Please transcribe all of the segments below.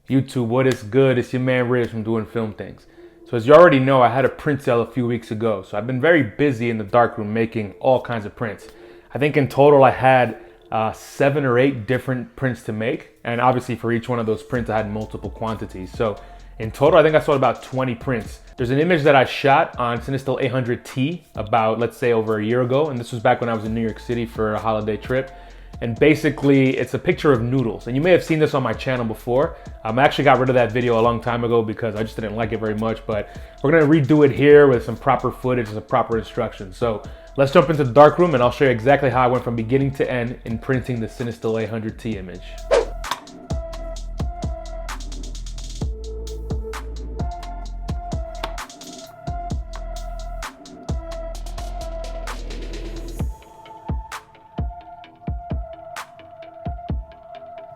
YouTube, what is good? It's your man Riz from Doing Film Things. So as you already know, I had a print sale a few weeks ago. So I've been very busy in the darkroom making all kinds of prints. I think in total I had 7 or 8 different prints to make. And obviously for each one of those prints, I had multiple quantities. So in total, I think I sold about 20 prints. There's an image that I shot on Cinestill 800T about, let's say, over a year ago. And this was back when I was in New York City for a holiday trip. And basically, it's a picture of noodles. And you may have seen this on my channel before. I actually got rid of that video a long time ago because I just didn't like it very much. But we're gonna redo it here with some proper footage and some proper instructions. So let's jump into the darkroom and I'll show you exactly how I went from beginning to end in printing the Cinestill 800T image.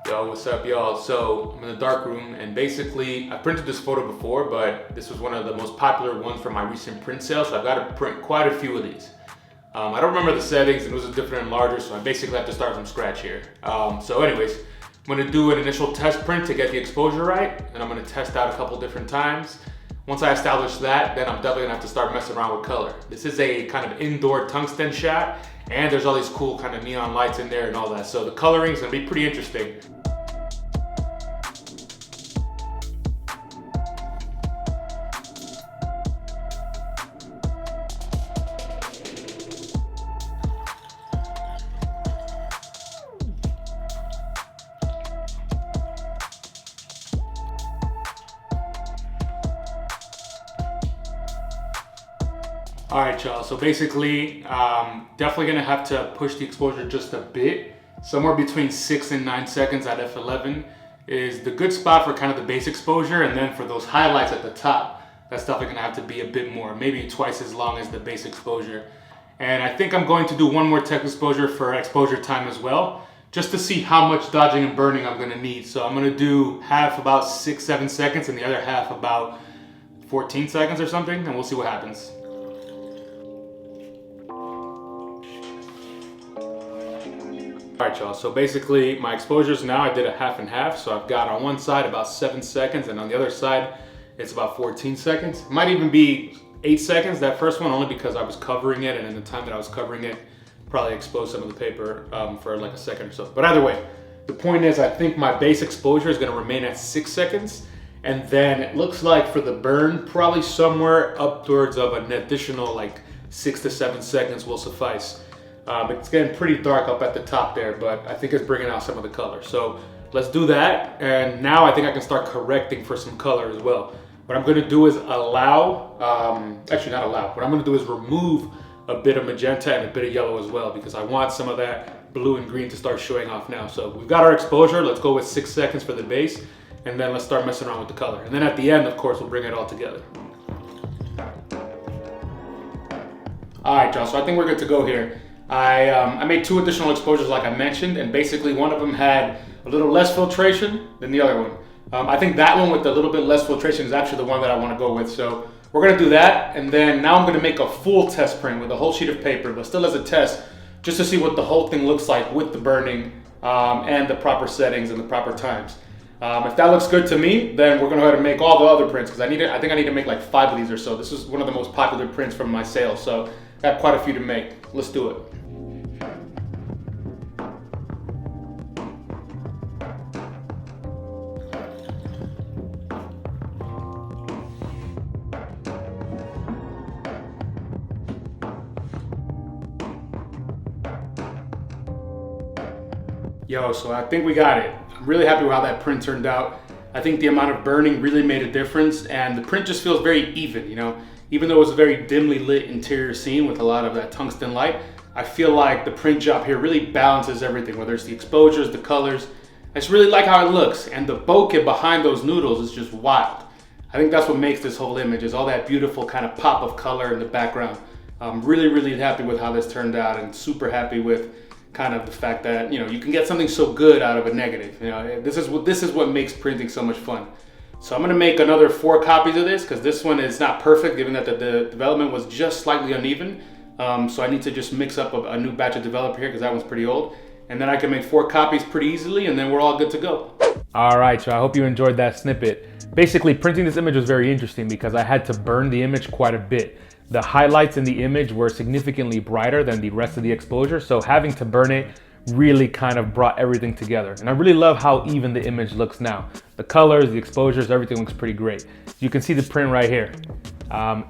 Yo, what's up y'all? So I'm in the darkroom and basically I printed this photo before, but this was one of the most popular ones from my recent print sale, so I've got to print quite a few of these. I don't remember the settings and it was a different enlarger, so I basically have to start from scratch here. So anyways, I'm gonna do an initial test print to get the exposure right, and I'm gonna test out a couple different times. Once I establish that, then I'm definitely gonna have to start messing around with color. This is a kind of indoor tungsten shot, and there's all these cool kind of neon lights in there and all that. So the coloring is gonna be pretty interesting. All right, y'all, so basically, definitely gonna have to push the exposure just a bit. Somewhere between 6 and 9 seconds at f11 is the good spot for kind of the base exposure, and then for those highlights at the top, that's definitely gonna have to be a bit more, maybe twice as long as the base exposure. And I think I'm going to do one more text exposure for exposure time as well, just to see how much dodging and burning I'm gonna need. So I'm gonna do half about 6-7 seconds and the other half about 14 seconds or something, and we'll see what happens. All right, y'all, so basically my exposures now, I did a half and half. So I've got on one side about 7 seconds and on the other side, it's about 14 seconds. It might even be 8 seconds, that first one, only because I was covering it, and in the time that I was covering it, probably exposed some of the paper for like a second or so. But either way, the point is I think my base exposure is gonna remain at 6 seconds. And then it looks like for the burn, probably somewhere upwards of an additional like 6 to 7 seconds will suffice. It's getting pretty dark up at the top there, but I think it's bringing out some of the color. So let's do that. And now I think I can start correcting for some color as well. What I'm gonna do is actually not allow, what I'm gonna do is remove a bit of magenta and a bit of yellow as well, because I want some of that blue and green to start showing off now. So we've got our exposure. Let's go with 6 seconds for the base, and then let's start messing around with the color. And then at the end, of course, we'll bring it all together. All right, y'all, so I think we're good to go here. I made 2 additional exposures like I mentioned, and basically one of them had a little less filtration than the other one. I think that one with a little bit less filtration is actually the one that I want to go with. So we're going to do that, and then now I'm going to make a full test print with a whole sheet of paper, but still as a test, just to see what the whole thing looks like with the burning and the proper settings and the proper times. If that looks good to me, then we're going to go ahead and make all the other prints, because I think I need to make like 5 of these or so. This is one of the most popular prints from my sale, so I got quite a few to make. Let's do it. Yo, so I think we got it. I'm really happy with how that print turned out. I think the amount of burning really made a difference, and the print just feels very even, you know? Even though it was a very dimly lit interior scene with a lot of that tungsten light, I feel like the print job here really balances everything, whether it's the exposures, the colors. I just really like how it looks, and the bokeh behind those noodles is just wild. I think that's what makes this whole image, is all that beautiful kind of pop of color in the background. I'm really, really happy with how this turned out, and super happy with kind of the fact that, you know, you can get something so good out of a negative. You know, this is what makes printing so much fun. So I'm gonna make another 4 copies of this, because this one is not perfect, given that the development was just slightly uneven. So I need to just mix up a new batch of developer here, because that one's pretty old. And then I can make 4 copies pretty easily, and then we're all good to go. All right, y'all, I hope you enjoyed that snippet. Basically, printing this image was very interesting because I had to burn the image quite a bit. The highlights in the image were significantly brighter than the rest of the exposure, so having to burn it really kind of brought everything together. And I really love how even the image looks now. The colors, the exposures, everything looks pretty great. You can see the print right here.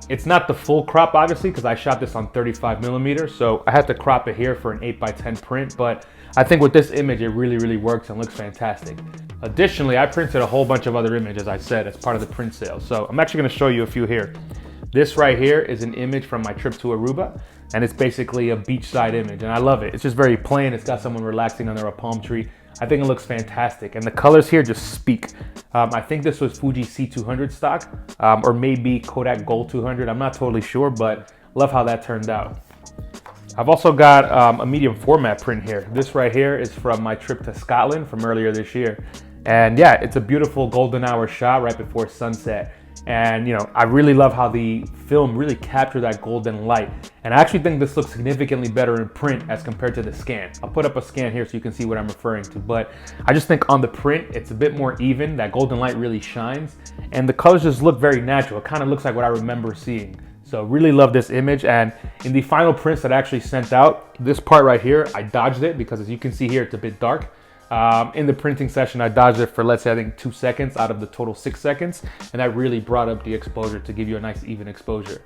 It's not the full crop, obviously, because I shot this on 35 millimeters, so I had to crop it here for an 8x10 print, but I think with this image, it really works and looks fantastic. Additionally, I printed a whole bunch of other images, I said, as part of the print sale. So I'm actually gonna show you a few here. This right here is an image from my trip to Aruba, and it's basically a beachside image, and I love it. It's just very plain. It's got someone relaxing under a palm tree. I think it looks fantastic, and the colors here just speak. I think this was Fuji C200 stock, or maybe Kodak Gold 200. I'm not totally sure, but love how that turned out. I've also got a medium format print here. This right here is from my trip to Scotland from earlier this year. And yeah, it's a beautiful golden hour shot right before sunset. And you know, I really love how the film really captured that golden light. And I actually think this looks significantly better in print as compared to the scan. I'll put up a scan here so you can see what I'm referring to. But I just think on the print, it's a bit more even. That golden light really shines. And the colors just look very natural. It kind of looks like what I remember seeing. So really love this image. And in the final prints that I actually sent out, this part right here, I dodged it because as you can see here, it's a bit dark. In the printing session, I dodged it for, let's say, I think 2 seconds out of the total 6 seconds. And that really brought up the exposure to give you a nice even exposure.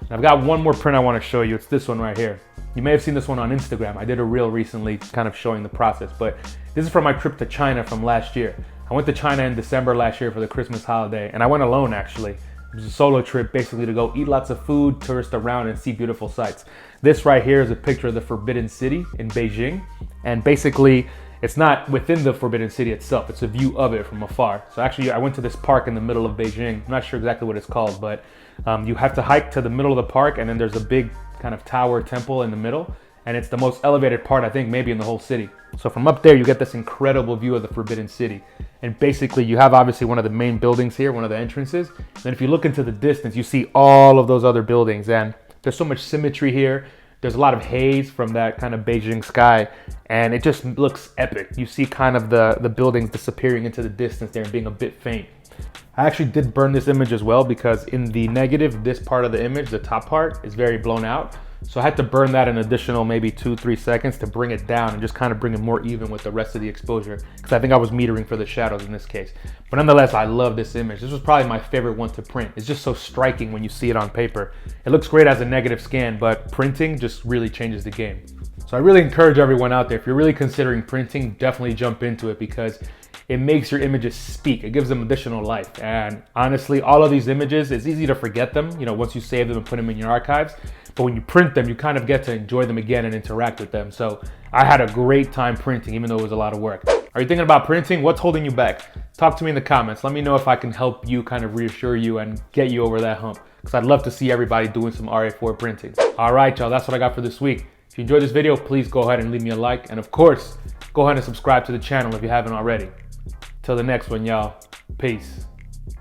And I've got one more print I want to show you. It's this one right here. You may have seen this one on Instagram. I did a reel recently kind of showing the process, but this is from my trip to China from last year. I went to China in December last year for the Christmas holiday, and I went alone actually. It was a solo trip basically to go eat lots of food, tourist around, and see beautiful sights. This right here is a picture of the Forbidden City in Beijing, and basically it's not within the Forbidden City itself, it's a view of it from afar. So actually I went to this park in the middle of Beijing. I'm not sure exactly what it's called, but you have to hike to the middle of the park, and then there's a big kind of tower temple in the middle, and it's the most elevated part, I think, maybe in the whole city. So from up there, you get this incredible view of the Forbidden City. And basically you have obviously one of the main buildings here, one of the entrances. Then if you look into the distance, you see all of those other buildings, and there's so much symmetry here. There's a lot of haze from that kind of Beijing sky, and it just looks epic. You see kind of the buildings disappearing into the distance there and being a bit faint. I actually did burn this image as well because in the negative, this part of the image, the top part, is very blown out. So I had to burn that an additional maybe 2-3 seconds to bring it down and just kind of bring it more even with the rest of the exposure, because I think I was metering for the shadows in this case. But nonetheless, I love this image. This was probably my favorite one to print. It's just so striking when you see it on paper. It looks great as a negative scan, but printing just really changes the game. So I really encourage everyone out there, if you're really considering printing, definitely jump into it because it makes your images speak. It gives them additional life. And honestly, all of these images, it's easy to forget them, you know, once you save them and put them in your archives. But when you print them, you kind of get to enjoy them again and interact with them. So I had a great time printing, even though it was a lot of work. Are you thinking about printing? What's holding you back? Talk to me in the comments. Let me know if I can help you kind of reassure you and get you over that hump, because I'd love to see everybody doing some RA4 printing. All right, y'all, that's what I got for this week. If you enjoyed this video, please go ahead and leave me a like. And of course, go ahead and subscribe to the channel if you haven't already. Till the next one, y'all. Peace.